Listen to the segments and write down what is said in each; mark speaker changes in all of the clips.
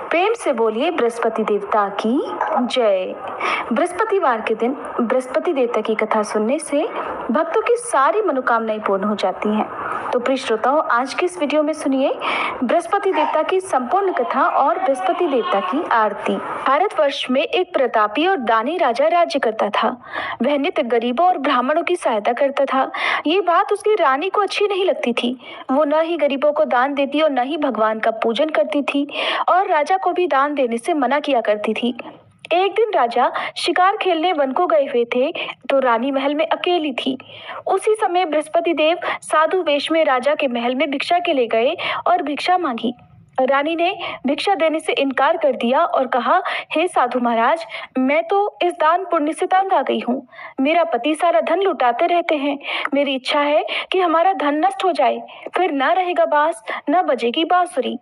Speaker 1: प्रेम से बोलिए बृहस्पति देवता की जय। बृहस्पतिवार के दिन बृहस्पति देवता की कथा सुनने से भक्तों की सारी मनोकामनाएं पूर्ण हो जाती हैं। तो प्रिय श्रोताओं, आज की इस वीडियो में सुनिए बृहस्पति देवता की संपूर्ण कथा और बृहस्पति देवता की आरती। भारतवर्ष में एक प्रतापी और दानी राजा राज्य करता था। वह नित्य गरीबों और ब्राह्मणों की सहायता करता था। ये बात उसकी रानी को अच्छी नहीं लगती थी। वो न ही गरीबों को दान देती और न ही भगवान का पूजन करती थी और राजा को भी दान देने से मना किया करती थी। एक दिन राजा शिकार खेलने वन को गए हुए थे तो रानी महल में अकेली थी। उसी समय बृहस्पति देव साधु वेश में राजा के महल में भिक्षा के लिए गए और भिक्षा मांगी। रानी ने भिक्षा देने से इनकार कर दिया और कहा, हे साधु महाराज, मैं तो इस दान पुण्य से तंग आ गई हूँ। मेरा पति सारा धन लुटाते रहते हैं। मेरी इच्छा है कि हमारा धन नष्ट हो जाए, फिर न रहेगा बांस न बजेगी बांसुरी।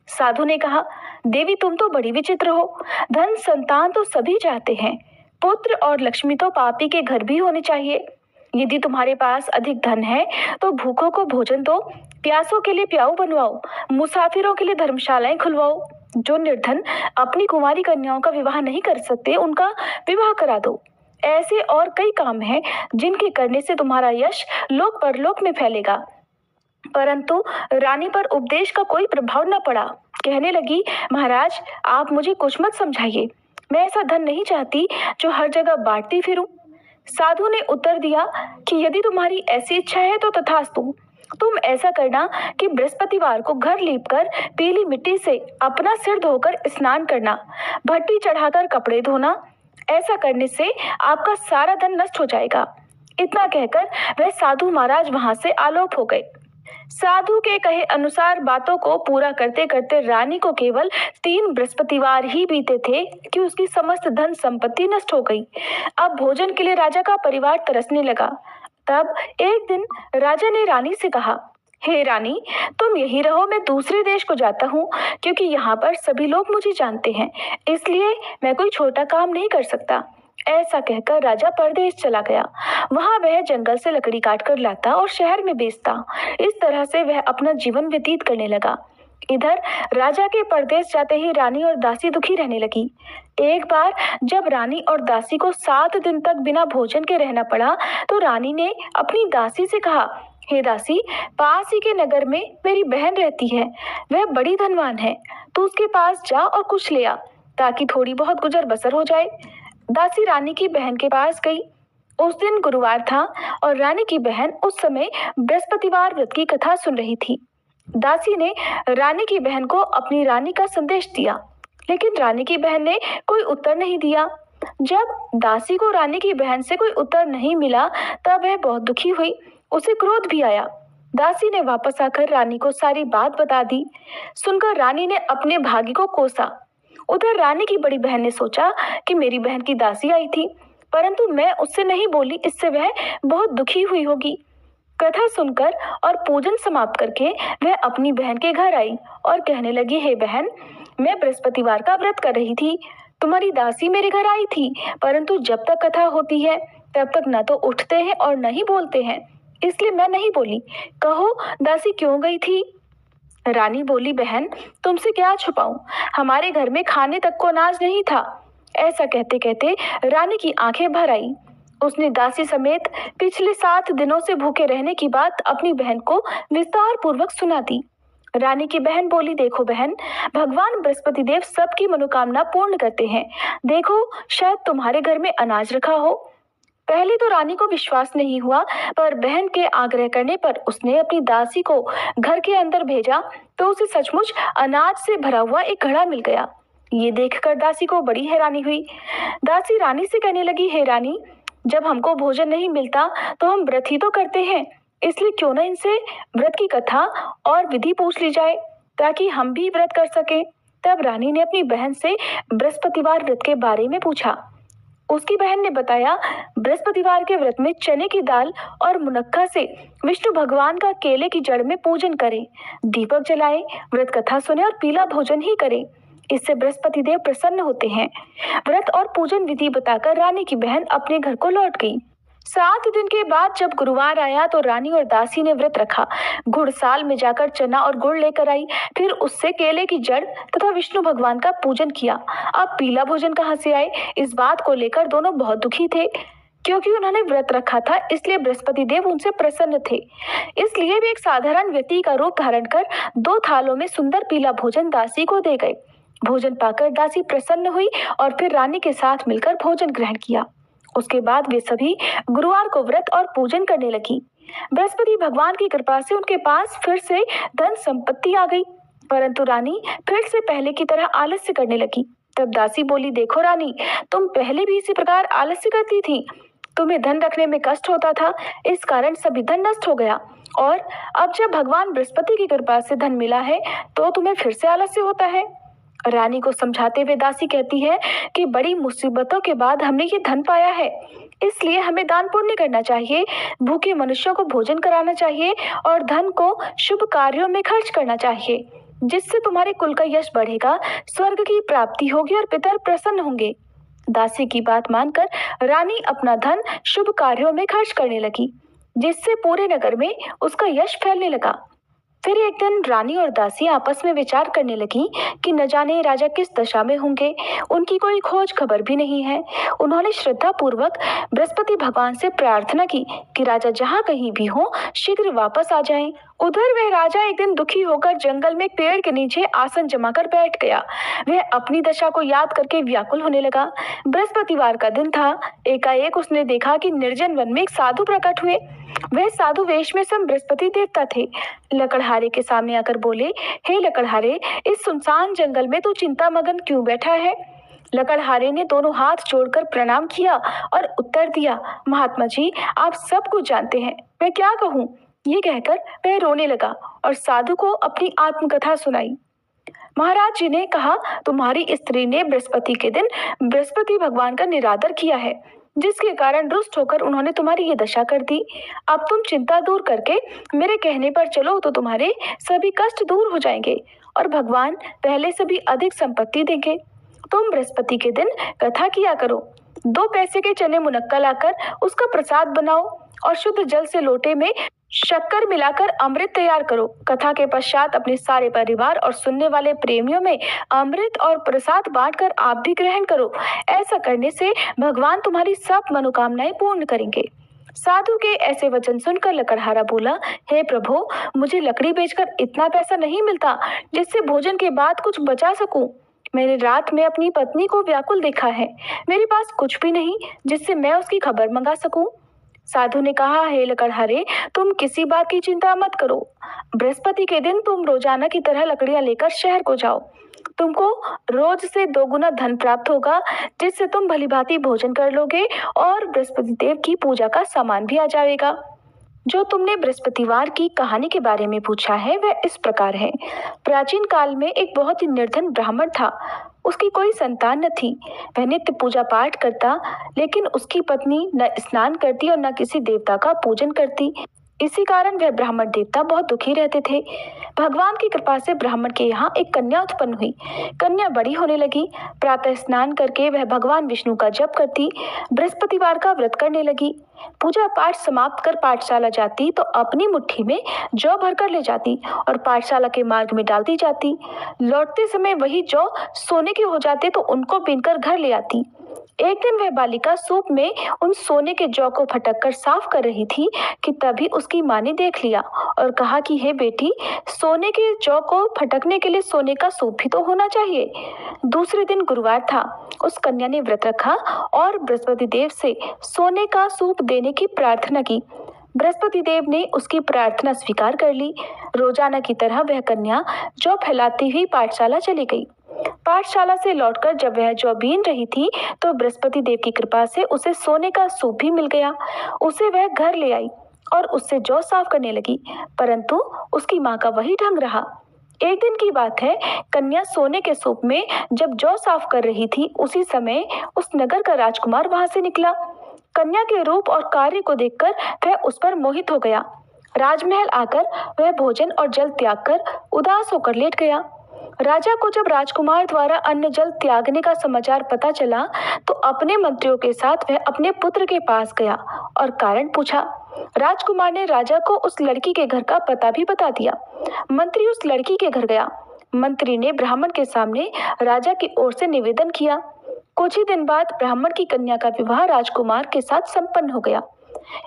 Speaker 1: साधु ने कहा, देवी तुम तो बड़ी विचित्र हो। धन संतान तो सभी चाहते हैं, पुत्र और लक्ष्मी तो पापी के घर भी होने चाहिए। यदि तुम्हारे पास अधिक धन है तो भूखों को भोजन दो, प्यासों के लिए प्याऊ बनवाओ, मुसाफिरों के लिए धर्मशालाएं खुलवाओ। जो निर्धन अपनी कुंवारी कन्याओं का विवाह नहीं कर सकते उनका विवाह करा दो। ऐसे और कई काम हैं जिनके करने से तुम्हारा यश लोक परलोक में फैलेगा। परंतु रानी पर उपदेश का कोई प्रभाव न पड़ा। कहने लगी, महाराज आप मुझे कुछ मत समझाइए। मैं ऐसा धन नहीं चाहती जो हर जगह बांटती फिरूं। साधु ने उत्तर दिया कि यदि तुम्हारी ऐसी इच्छा है तो तथास्तु। तुम ऐसा करना कि बृहस्पतिवार को घर लीपकर पीली मिट्टी से अपना सिर धोकर स्नान करना, भट्टी चढ़ाकर कपड़े धोना। ऐसा करने से आपका सारा धन नष्ट हो जाएगा। इतना कहकर वह साधु महाराज वहां से आलोप हो गए। साधु के कहे अनुसार बातों को पूरा करते करते रानी को केवल 3 बृहस्पतिवार ही बीते थे कि उसकी समस्त धन संपत्ति नष्ट हो गई। अब भोजन के लिए राजा का परिवार तरसने लगा। तब एक दिन राजा ने रानी से कहा, हे रानी, तुम यहीं रहो, मैं दूसरे देश को जाता हूँ क्योंकि यहाँ पर सभी लोग मुझे जानते हैं, इसलिए मैं कोई छोटा काम नहीं कर सकता। ऐसा कहकर राजा परदेश चला गया। वहां वह जंगल से लकड़ी काट कर लाता और शहर में बेचता। इस तरह से वह अपना जीवन व्यतीत करने लगा। इधर राजा के परदेश जाते ही रानी और दासी दुखी रहने लगी। एक बार जब रानी और दासी को 7 दिन तक बिना भोजन के रहना पड़ा तो रानी ने अपनी दासी से कहा, हे दासी, पास ही के नगर में मेरी बहन रहती है, वह बड़ी धनवान है, तू उसके पास जा और कुछ ले आ ताकि थोड़ी बहुत गुजर बसर हो जाए। दासी रानी की बहन के पास गई। उस दिन गुरुवार था और रानी की बहन उस समय बृहस्पतिवार व्रत की कथा सुन रही थी। दासी ने रानी की बहन को अपनी रानी का संदेश दिया, लेकिन रानी की बहन ने कोई उत्तर नहीं दिया। जब दासी को रानी की बहन से कोई उत्तर नहीं मिला तब वह बहुत दुखी हुई। उसे क्रोध भी आया। दासी ने वापस आकर रानी को सारी बात बता दी। सुनकर रानी ने अपने भागी को कोसा। उधर रानी की बड़ी बहन ने सोचा कि मेरी बहन की दासी आई थी, परंतु मैं उससे नहीं बोली, इससे वह बहुत दुखी हुई होगी। कथा सुनकर और पूजन समाप्त करके वह अपनी बहन के घर आई और कहने लगी, हे बहन, मैं बृहस्पतिवार का व्रत कर रही थी। तुम्हारी दासी मेरे घर आई थी, परंतु जब तक कथा होती है तब तक न तो उठते हैं और न ही बोलते हैं, इसलिए मैं नहीं बोली। कहो दासी क्यों गई थी? रानी बोली, बहन तुमसे क्या छुपाऊं, हमारे घर में खाने तक को अनाज नहीं था। ऐसा कहते कहते रानी की आंखें भर आई। उसने दासी समेत पिछले 7 दिनों से भूखे रहने की बात अपनी बहन को विस्तार पूर्वक सुना दी। रानी की बहन बोली, देखो बहन, भगवान बृहस्पति देव सबकी मनोकामना पूर्ण करते हैं। देखो शायद तुम्हारे घर में अनाज रखा हो। पहले तो रानी को विश्वास नहीं हुआ, पर बहन के आग्रह करने पर उसने अपनी दासी को घर के अंदर भेजा तो उसे सचमुच अनाज से भरा हुआ एक घड़ा मिल गया। ये देखकर दासी को बड़ी हैरानी हुई। दासी रानी से कहने लगी, हे रानी, जब हमको भोजन नहीं मिलता तो हम व्रत ही तो करते हैं, इसलिए क्यों न इनसे व्रत की कथा और विधि पूछ ली जाए ताकि हम भी व्रत कर सकें। तब रानी ने अपनी बहन से बृहस्पतिवार व्रत के बारे में पूछा। उसकी बहन ने बताया, बृहस्पतिवार के व्रत में चने की दाल और मुनक्का से विष्णु भगवान का केले की जड़ में पूजन करें, दीपक जलाएं, व्रत कथा सुने और पीला भोजन ही करें। इससे बृहस्पति देव प्रसन्न होते हैं। व्रत और पूजन विधि बताकर रानी की बहन अपने घर को लौट गई। 7 दिन के बाद जब गुरुवार आया तो रानी और दासी ने व्रत रखा। घुड़साल में जाकर चना और गुड़ लेकर आई, फिर उससे केले की जड़ तथा विष्णु भगवान का पूजन किया। अब पीला भोजन कहाँ से आए, इस बात को लेकर दोनों बहुत दुखी थे। क्योंकि उन्होंने व्रत रखा था इसलिए बृहस्पति देव उनसे प्रसन्न थे। इसलिए वे एक साधारण व्यक्ति का रूप धारण कर 2 थालों में सुंदर पीला भोजन दासी को दे गए। भोजन पाकर दासी प्रसन्न हुई और फिर रानी के साथ मिलकर भोजन ग्रहण किया। उसके बाद वे सभी गुरुवार को व्रत और पूजन करने लगी। बृहस्पति भगवान की कृपा से उनके पास फिर से धन संपत्ति आ गई, परंतु रानी फिर से पहले की तरह आलस्य करने लगी। तब दासी बोली, देखो रानी, तुम पहले भी इसी प्रकार आलस्य करती थी। तुम्हें धन रखने में कष्ट होता था, इस कारण सभी धन नष्ट हो गया, और अब जब भगवान बृहस्पति की कृपा से धन मिला है तो तुम्हें फिर से आलस्य होता है। रानी को समझाते हुए दासी कहती है कि बड़ी मुसीबतों के बाद हमने ये धन पाया है, इसलिए हमें दान पुण्य करना चाहिए, भूखे मनुष्यों को भोजन कराना चाहिए और धन को शुभ कार्यों में खर्च करना चाहिए, जिससे तुम्हारे कुल का यश बढ़ेगा, स्वर्ग की प्राप्ति होगी और पितर प्रसन्न होंगे। दासी की बात मानकर रानी अपना धन शुभ कार्यों में खर्च करने लगी, जिससे पूरे नगर में उसका यश फैलने लगा। फिर एक दिन रानी और दासी आपस में विचार करने लगी कि न जाने राजा किस दशा में होंगे, उनकी कोई खोज खबर भी नहीं है। उन्होंने श्रद्धा पूर्वक बृहस्पति भगवान से प्रार्थना की कि राजा जहाँ कहीं भी हो शीघ्र वापस आ जाएं। उधर वह राजा एक दिन दुखी होकर जंगल में पेड़ के नीचे आसन जमाकर बैठ गया। वह अपनी दशा को याद करके व्याकुल होने लगा। बृहस्पतिवार का दिन था। एकाएक उसने देखा कि निर्जन वन में एक साधु प्रकट हुए। वह साधु वेश में स्वयं बृहस्पति देवता थे। लकड़हारे के सामने आकर बोले, हे लकड़हारे, इस सुनसान जंगल में तू चिंता मगन क्यों बैठा है? लकड़हारे ने दोनों हाथ जोड़कर प्रणाम किया और उत्तर दिया, महात्मा जी, आप सब कुछ जानते हैं, मैं क्या कहूँ? ये कहकर वह रोने लगा और साधु को अपनी आत्मकथा सुनाई। महाराज जी ने कहा, तुम्हारी स्त्री ने बृहस्पति के दिन बृहस्पति भगवान का निरादर किया है, जिसके कारण रुष्ट होकर उन्होंने तुम्हारी ये दशा कर दी। अब तुम चिंता दूर करके मेरे कहने पर चलो तो तुम्हारे सभी कष्ट दूर हो जाएंगे और भगवान पहले से भी अधिक संपत्ति देंगे। तुम बृहस्पति के दिन कथा किया करो। 2 पैसे के चने मुनक्का लाकर उसका प्रसाद बनाओ और शुद्ध जल से लोटे में शक्कर मिलाकर अमृत तैयार करो। कथा के पश्चात अपने सारे परिवार और सुनने वाले प्रेमियों में अमृत और प्रसाद बांटकर आप भी ग्रहण करो। ऐसा करने से भगवान तुम्हारी सब मनोकामनाएं पूर्ण करेंगे। साधु के ऐसे वचन सुनकर लकड़हारा बोला, हे प्रभु, मुझे लकड़ी बेचकर इतना पैसा नहीं मिलता जिससे भोजन के बाद कुछ बचा सकूं। मैंने रात में अपनी पत्नी को व्याकुल देखा है। मेरे पास कुछ भी नहीं जिससे मैं उसकी खबर मंगा सकूं। साधु ने कहा, हे लकड़हारे, तुम किसी बात की चिंता मत करो। बृहस्पति के दिन तुम रोजाना की तरह लकड़ियां लेकर शहर को जाओ। तुमको रोज से 2 गुना धन प्राप्त होगा, जिससे तुम भलीभांति भोजन कर लोगे और बृहस्पति देव की पूजा का सामान भी आ जाएगा। जो तुमने बृहस्पतिवार की कहानी के बारे में पूछा है वह इस प्रकार है। प्राचीन काल में एक बहुत ही निर्धन ब्राह्मण था। उसकी कोई संतान न थी। वह नित्य पूजा पाठ करता, लेकिन उसकी पत्नी न स्नान करती और न किसी देवता का पूजन करती। इसी कारण वह ब्राह्मण देवता बहुत दुखी रहते थे। भगवान की कृपा से ब्राह्मण के यहाँ एक कन्या उत्पन्न हुई। कन्या बड़ी होने लगी। प्रातः स्नान करके वह भगवान विष्णु का जप करती, बृहस्पतिवार का व्रत करने लगी। पूजा पाठ समाप्त कर पाठशाला जाती तो अपनी मुट्ठी में जौ भरकर ले जाती और पाठशाला के मार्ग में डालती जाती। लौटते समय वही जौ सोने के हो जाते तो उनको बीनकर घर ले आती। एक दिन वह बालिका सूप में उन सोने के जौ को फटक कर साफ कर रही थी कि तभी उसकी माँ ने देख लिया और कहा कि हे बेटी, सोने के जौ को फटकने के लिए सोने का सूप भी तो होना चाहिए। दूसरे दिन गुरुवार था। उस कन्या ने व्रत रखा और बृहस्पति देव से सोने का सूप देने की प्रार्थना की। बृहस्पति देव ने उसकी प्रार्थना स्वीकार कर ली। रोजाना की तरह वह कन्या जौ फैलाती हुई पाठशाला चली गई। पाठशाला से लौटकर जब वह जौ बीन रही थी तो बृहस्पति देव की कृपा से उसे सोने का सूप भी मिल गया। उसे वह घर ले आई और उससे जौ साफ करने लगी, परंतु उसकी माँ का वही ढंग रहा। एक दिन की बात है, कन्या सोने के सूप में जब जौ साफ कर रही थी, उसी समय उस नगर का राजकुमार वहां से निकला। कन्या के रूप और कार्य को देखकर वह उस पर मोहित हो गया। राजमहल आकर वह भोजन और जल त्याग कर उदास होकर लेट गया। राजा को जब राजकुमार द्वारा अन्न जल त्यागने का समाचार पता चला तो अपने मंत्रियों के साथ वह अपने पुत्र के पास गया और कारण पूछा। राजकुमार ने राजा को उस लड़की के घर का पता भी बता दिया। मंत्री उस लड़की के घर गया। मंत्री ने ब्राह्मण के सामने राजा की ओर से निवेदन किया। कुछ ही दिन बाद ब्राह्मण की कन्या का विवाह राजकुमार के साथ संपन्न हो गया।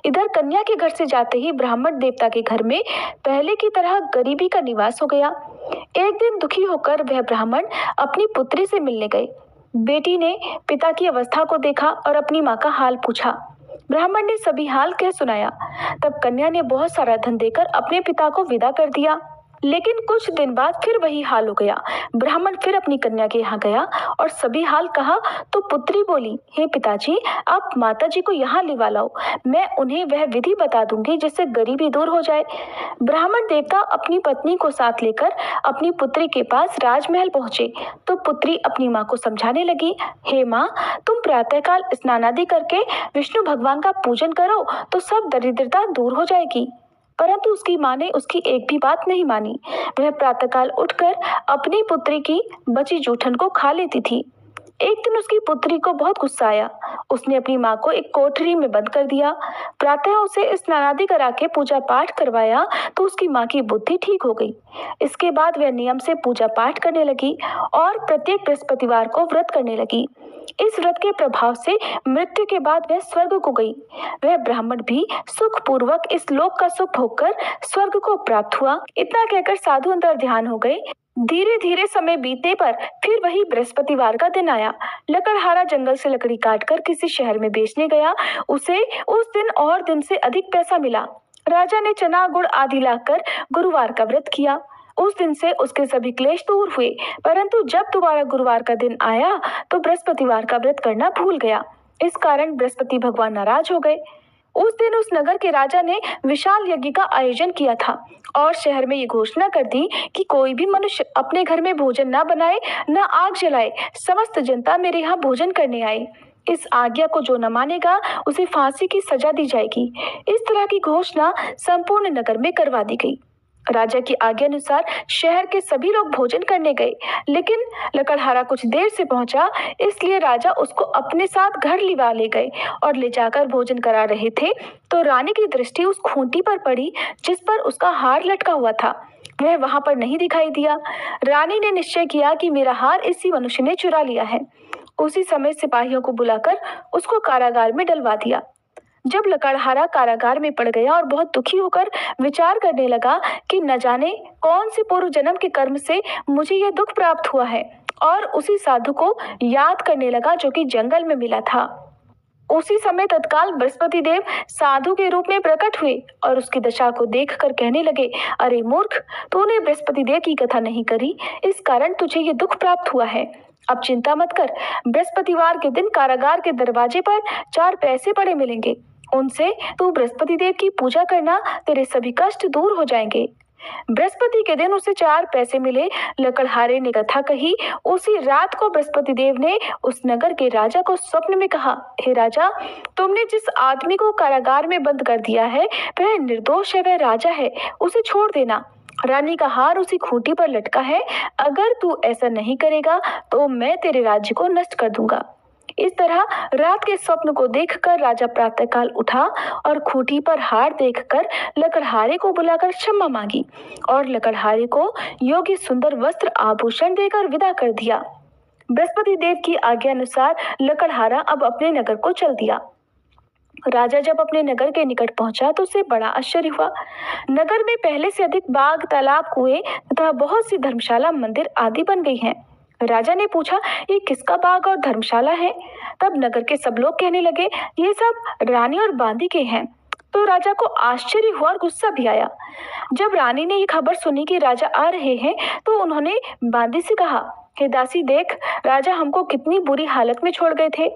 Speaker 1: इधर कन्या के घर से जाते ही ब्राह्मण देवता के घर में पहले की तरह गरीबी का निवास हो गया। एक दिन दुखी होकर वह ब्राह्मण अपनी पुत्री से मिलने गए। बेटी ने पिता की अवस्था को देखा और अपनी माँ का हाल पूछा। ब्राह्मण ने सभी हाल कह सुनाया। तब कन्या ने बहुत सारा धन देकर अपने पिता को विदा कर दिया। लेकिन कुछ दिन बाद फिर वही हाल हो गया। ब्राह्मण फिर अपनी कन्या के यहाँ गया और सभी हाल कहा तो पुत्री बोली, हे पिताजी, आप माताजी को यहाँ लिवा लाओ, मैं उन्हें वह विधि बता दूंगी जिससे गरीबी दूर हो जाए। ब्राह्मण देवता अपनी पत्नी को साथ लेकर अपनी पुत्री के पास राजमहल पहुंचे तो पुत्री अपनी माँ को समझाने लगी, हे माँ, तुम प्रातःकाल स्नान आदि करके विष्णु भगवान का पूजन करो तो सब दरिद्रता दूर हो जाएगी। परंतु उसकी माँ ने उसकी एक भी बात नहीं मानी। वह प्रातःकाल उठकर अपनी पुत्री की बची जूठन को खा लेती थी। एक दिन उसकी पुत्री को बहुत गुस्सा आया। उसने अपनी माँ को एक कोठरी में बंद कर दिया। प्रातः उसे स्नानादि करा के पूजा पाठ करवाया तो उसकी माँ की बुद्धि ठीक हो गई। इसके बाद वह नियम से पूजा पाठ करने लगी और प्रत्येक बृहस्पतिवार को व्रत करने लगी। इस व्रत के प्रभाव से मृत्यु के बाद वह स्वर्ग को गई। वह ब्राह्मण भी सुख पूर्वक इस लोक का सुख भोगकर स्वर्ग को प्राप्त हुआ। इतना कहकर साधु अंतर ध्यान हो गए। धीरे धीरे समय बीतने पर फिर वही बृहस्पतिवार का दिन आया। लकड़हारा जंगल से लकड़ी काटकर किसी शहर में बेचने गया। उसे उस दिन और दिन से अधिक पैसा मिला। राजा ने चना गुड़ आदि लाकर गुरुवार का व्रत किया। उस दिन से उसके सभी क्लेश दूर हुए। परंतु जब दोबारा गुरुवार का दिन आया तो बृहस्पतिवार का व्रत करना भूल गया। इस कारण बृहस्पति भगवान नाराज हो गए। उस दिन उस नगर के राजा ने विशाल यज्ञ का आयोजन किया था और शहर में ये घोषणा कर दी कि कोई भी मनुष्य अपने घर में भोजन न बनाए, न आग जलाए। समस्त जनता मेरे यहाँ भोजन करने आए। इस आज्ञा को जो न मानेगा उसे फांसी की सजा दी जाएगी। इस तरह की घोषणा संपूर्ण नगर में करवा दी गई। राजा की आज्ञा अनुसार शहर के सभी लोग भोजन करने गए, लेकिन लकड़हारा कुछ देर से पहुंचा, इसलिए राजा उसको अपने साथ घर लिवा ले गए और ले जाकर भोजन करा रहे थे तो रानी की दृष्टि उस खूंटी पर पड़ी जिस पर उसका हार लटका हुआ था। वह वहां पर नहीं दिखाई दिया। रानी ने निश्चय किया कि मेरा हार इसी मनुष्य ने चुरा लिया है। उसी समय सिपाहियों को बुलाकर उसको कारागार में डलवा दिया। जब लकड़हारा कारागार में पड़ गया और बहुत दुखी होकर विचार करने लगा कि न जाने कौन से पूर्व जन्म के कर्म से मुझे यह दुख प्राप्त हुआ है, और उसी साधु को याद करने लगा जो कि जंगल में मिला था। उसी समय तत्काल बृहस्पति देव साधु के रूप में प्रकट हुए और उसकी दशा को देखकर कहने लगे, अरे मूर्ख, तूने बृहस्पति देव की कथा नहीं करी, इस कारण तुझे ये दुख प्राप्त हुआ है। अब चिंता मत कर, बृहस्पतिवार के दिन कारागार के दरवाजे पर 4 पैसे पड़े मिलेंगे। उनसे तू बृहस्पति देव की पूजा करना, तेरे सभी कष्ट दूर हो जाएंगे। बृहस्पति के दिन उसे 4 पैसे मिले। लकड़हारे ने कथा कही। उसी रात को बृहस्पति देव ने उस नगर के राजा को स्वप्न में कहा, हे राजा, तुमने जिस आदमी को कारागार में बंद कर दिया है वह निर्दोष है, वह राजा है, उसे छोड़ देना। रानी का हार उसी खूंटी पर लटका है। अगर तू ऐसा नहीं करेगा तो मैं तेरे राज्य को नष्ट कर दूंगा। इस तरह रात के स्वप्न को देखकर राजा प्रातःकाल उठा और खूंटी पर हार देखकर लकड़हारे को बुलाकर क्षमा मांगी और लकड़हारे को योग्य सुंदर वस्त्र आभूषण देकर विदा कर दिया। बृहस्पति देव की आज्ञा अनुसार लकड़हारा अब अपने नगर को चल दिया। राजा जब अपने नगर के निकट पहुंचा तो उसे बड़ा आश्चर्य हुआ। नगर में पहले से अधिक बाग, तालाब, कुएं तथा बहुत सी धर्मशाला, मंदिर आदि बन गई हैं। राजा ने पूछा, ये किसका बाग और धर्मशाला है? तब नगर के सब लोग कहने लगे, ये सब रानी और बांदी के हैं। तो राजा को आश्चर्य हुआ और गुस्सा भी आया। जब रानी ने ये खबर सुनी कि राजा आ रहे हैं तो उन्होंने बांदी से कहा, हे दासी, देख, राजा हमको कितनी बुरी हालत में छोड़ गए थे।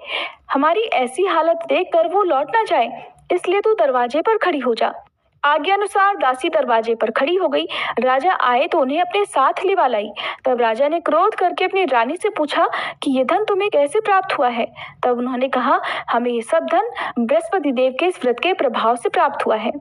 Speaker 1: हमारी ऐसी हालत देखकर वो लौट ना जाए, इसलिए तू दरवाजे पर खड़ी हो जा। आज्ञा अनुसार दासी दरवाजे पर खड़ी हो गई। राजा आए तो उन्हें अपने साथ लिवा लाई। तब राजा ने क्रोध करके अपनी रानी से पूछा कि ये धन तुम्हें कैसे प्राप्त हुआ है? तब उन्होंने कहा, हमें ये सब धन बृहस्पति देव के इस व्रत के प्रभाव से प्राप्त हुआ है।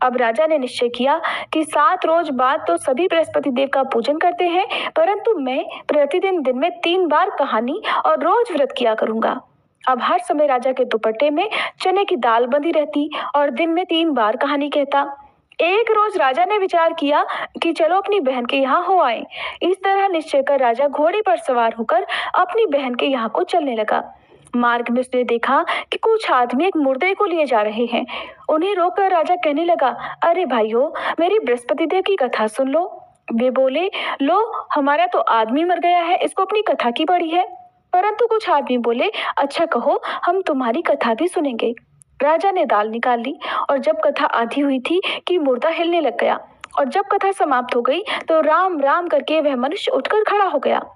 Speaker 1: अब राजा ने निश्चय किया कि 7 रोज बाद तो सभी बृहस्पति देव का पूजन करते हैं, परंतु मैं प्रतिदिन दिन में 3 बार कहानी और रोज व्रत किया करूंगा। अब हर समय राजा के दुपट्टे में चने की दाल बंधी रहती और दिन में 3 बार कहानी कहता। एक रोज राजा ने विचार किया कि चलो अपनी बहन के यहाँ हो आए। इस तरह निश्चय कर राजा घोड़े पर सवार होकर अपनी बहन के यहाँ को चलने लगा। मार्ग में उसने देखा कि कुछ आदमी एक मुर्दे को लिए जा रहे हैं। उन्हें रोककर राजा कहने लगा, अरे भाइयों, मेरी बृहस्पति देव की कथा सुन लो। वे बोले, लो, हमारा तो आदमी मर गया है, इसको अपनी कथा की पड़ी है। परंतु कुछ आदमी बोले, अच्छा कहो, हम तुम्हारी कथा भी सुनेंगे। राजा ने दाल निकाल ली और जब कथा आधी हुई थी कि मुर्दा हिलने लग गया, और जब कथा समाप्त हो गई तो राम राम करके वह मनुष्य उठकर खड़ा हो गया।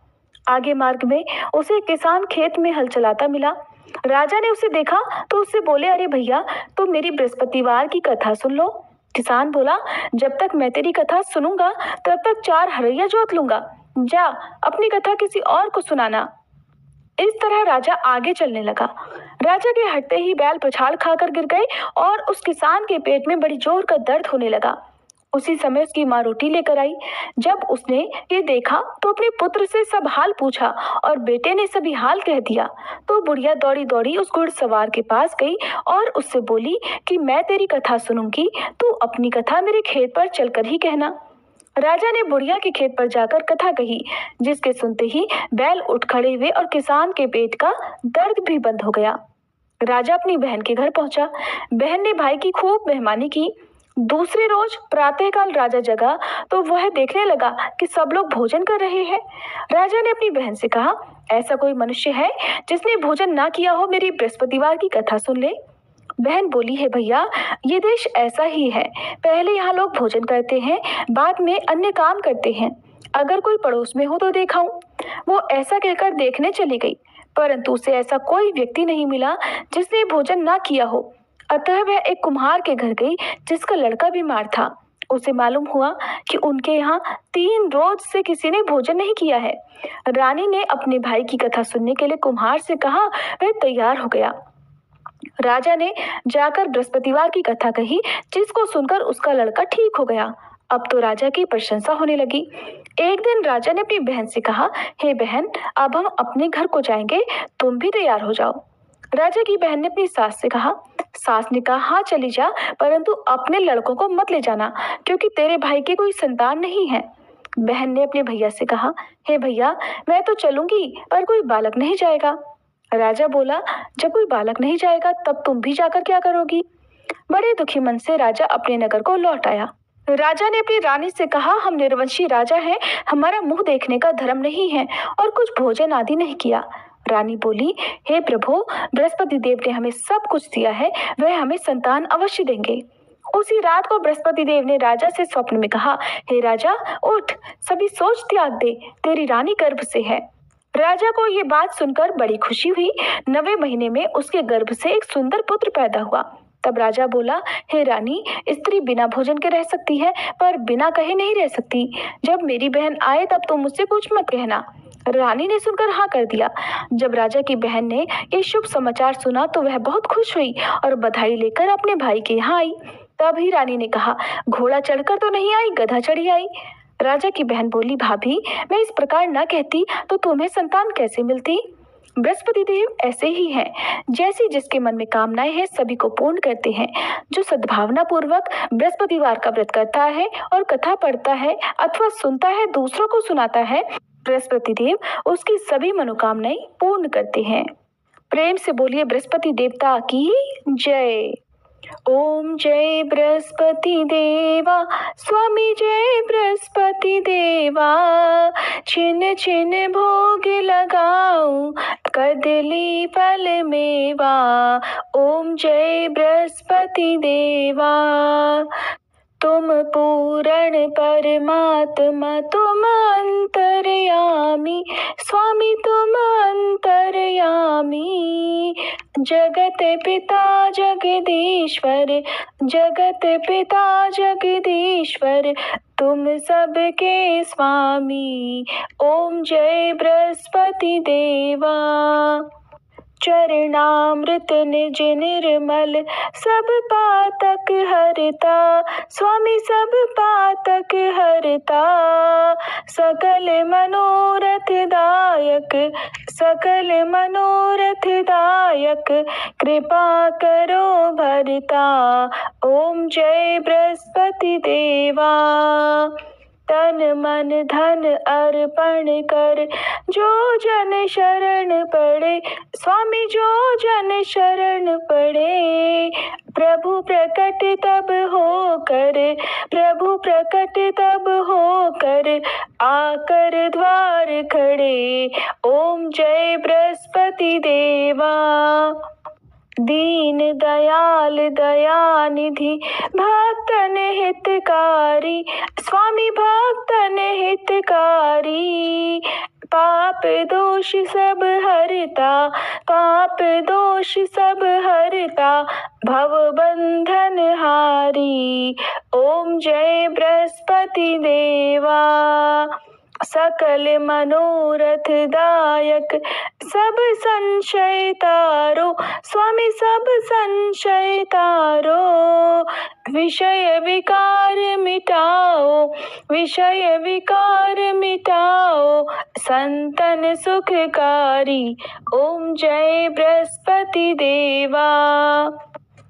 Speaker 1: आगे मार्ग में उसे किसान खेत में हल चलाता मिला। राजा ने उसे देखा तो उससे बोले, अरे भैया, तुम मेरी बृहस्पतिवार की कथा सुन लो। किसान बोला, जब तक मैं तेरी कथा सुनूंगा तब तक 4 हरैया जोत लूंगा। जा, अपनी कथा किसी और को सुनाना। इस तरह राजा आगे चलने लगा। राजा के हटते ही बैल पछाड़ खाकर गिर गए और उस किसान के पेट में बड़ी जोर का दर्द होने लगा। उसी समय उसकी माँ रोटी लेकर आई। जब उसने ये देखा तो अपने पुत्र से सब हाल पूछा और बेटे ने सभी हाल कह दिया। तो बुढ़िया दौड़ी दौड़ी उस घुड़सवार के पास गई और उससे बोली कि मैं तेरी कथा सुनूंगी, तू अपनी कथा मेरे खेत पर चलकर ही कहना। राजा ने बुढ़िया के खेत पर जाकर कथा कही, जिसके सुनते ही बैल उठ खड़े हुए और किसान के पेट का दर्द भी बंद हो गया। राजा अपनी बहन के घर पहुंचा। बहन ने भाई की खूब मेहमानी की। दूसरे रोज प्रातःकाल राजा जगा तो वह देखने लगा कि सब लोग भोजन कर रहे हैं। राजा ने अपनी बहन से कहा, ऐसा कोई मनुष्य है जिसने भोजन ना किया हो, मेरी बृहस्पतिवार की कथा सुन ले। बहन बोली, है भैया, ये देश ऐसा ही है। पहले यहाँ लोग भोजन करते हैं, बाद में अन्य काम करते हैं। अगर कोई पड़ोस में हो तो दिखाऊं। वो ऐसा कहकर देखने चली गई, परंतु उसे ऐसा कोई व्यक्ति नहीं मिला जिसने भोजन ना किया हो। अतः वह एक कुम्हार के घर गई जिसका लड़का बीमार था। उसे मालूम हुआ कि उनके यहाँ 3 रोज से किसी ने भोजन नहीं किया है। रानी ने अपने भाई की कथा सुनने के लिए कुम्हार से कहा। वह तैयार हो गया। राजा ने जाकर बृहस्पतिवार की कथा कही, जिसको सुनकर उसका लड़का ठीक हो गया। अब तो राजा की प्रशंसा होने लगी। एक दिन राजा ने अपनी बहन से कहा, हे बहन, अब हम अपने घर को जाएंगे, तुम भी तैयार हो जाओ। राजा की बहन ने अपनी सास से कहा। सास ने कहा, हाँ चली जा, परंतु अपने लड़कों को मत ले जाना, क्योंकि तेरे भाई की कोई संतान नहीं है। बहन ने अपने भैया से कहा, हे भैया, मैं तो चलूंगी, पर कोई बालक नहीं जाएगा। राजा बोला, जब कोई बालक नहीं जाएगा तब तुम भी जाकर क्या करोगी। बड़े दुखी मन से राजा अपने नगर को लौट आया। राजा ने अपनी रानी से कहा, हम निर्वंशी राजा हैं, हमारा मुंह देखने का धर्म नहीं है और कुछ भोजन आदि नहीं किया। रानी बोली, हे प्रभु, बृहस्पति देव ने हमें सब कुछ दिया है, वह हमें संतान अवश्य देंगे। उसी रात को बृहस्पति देव ने राजा से स्वप्न में कहा, हे राजा, उठ, सभी सोच त्याग दे, तेरी रानी गर्भ से है। राजा को ये बात सुनकर बड़ी खुशी हुई। 9वें महीने में उसके गर्भ से एक सुंदर पुत्र पैदा हुआ। तब राजा बोला, हे रानी, स्त्री बिना भोजन के रह सकती है, पर बिना कहे नहीं रह सकती। जब मेरी बहन आए तब तुम मुझसे कुछ मत कहना। रानी ने सुनकर हाँ कर दिया। जब राजा की बहन ने ये शुभ समाचार सुना तो वह बहुत खुश हुई और बधाई लेकर अपने भाई के यहाँ आई। तभी रानी ने कहा, घोड़ा चढ़कर तो नहीं आई, गधा चढ़ी आई। राजा की बहन बोली, भाभी, मैं इस प्रकार न कहती तो तुम्हें संतान कैसे मिलती। बृहस्पति देव ऐसे ही हैं, जैसी जिसके मन में कामनाएं हैं सभी को पूर्ण करते हैं। जो सद्भावना पूर्वक बृहस्पतिवार का व्रत करता है और कथा पढ़ता है अथवा सुनता है, दूसरों को सुनाता है, बृहस्पति देव उसकी सभी मनोकामनाएं पूर्ण करते हैं। प्रेम से बोलिए बृहस्पति देवता की जय। ओम जय बृहस्पति देवा, स्वामी जय बृहस्पति देवा। छिन छिन भोग लगाऊं, कदली फल मेवा। ओम जय बृहस्पति देवा। तुम पूर्ण परमात्मा, तुम अंतर्यामी, स्वामी तुम अंतर्यामी। जगत पिता जगदीश्वर, जगत पिता जगदीश्वर, तुम सबके स्वामी। ओम जय बृहस्पति देवा। चरणामृत निज निर्मल सब पातक हरता, स्वामी सब पातक हरता। सकल मनोरथ दायक, सकल मनोरथ दायक, कृपा करो भरता। ओम जय बृहस्पति देवा। तन मन धन अर्पण कर जो जन शरण पड़े, स्वामी जो जन शरण पड़े। प्रभु प्रकट तब होकर, प्रभु प्रकट तब होकर, आकर द्वार खड़े। ओम जय बृहस्पति देवा। दीन दयाल दयानिधि भक्तन हितकारी, स्वामी भक्तन हितकारी। पाप दोष सब हरता, पाप दोष सब हरता, भव बंधन हारी। ओम जय बृहस्पति देवा। सकल मनोरथ दायक, सब संशय तारो, स्वामी सब संशय तारो। विषय विकार मिटाओ, विषय विकार मिटाओ, संतन सुखकारी। ओम जय बृहस्पति देवा।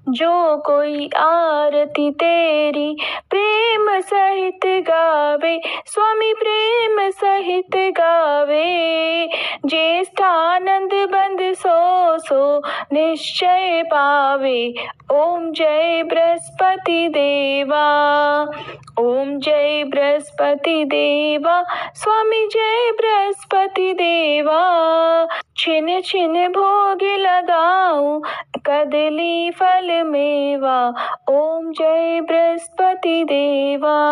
Speaker 1: जो कोई आरती तेरी प्रेम सहित गावे, स्वामी प्रेम सहित गावे। ज्येष्ठानंद बंद सो सो निश्चय पावे। ओम जय बृहस्पति देवा। ओम जय बृहस्पति देवा, स्वामी जय बृहस्पति देवा। छिन छिन भोग लगाऊं, कदली फल मेवा। ओम जय बृहस्पति देवा।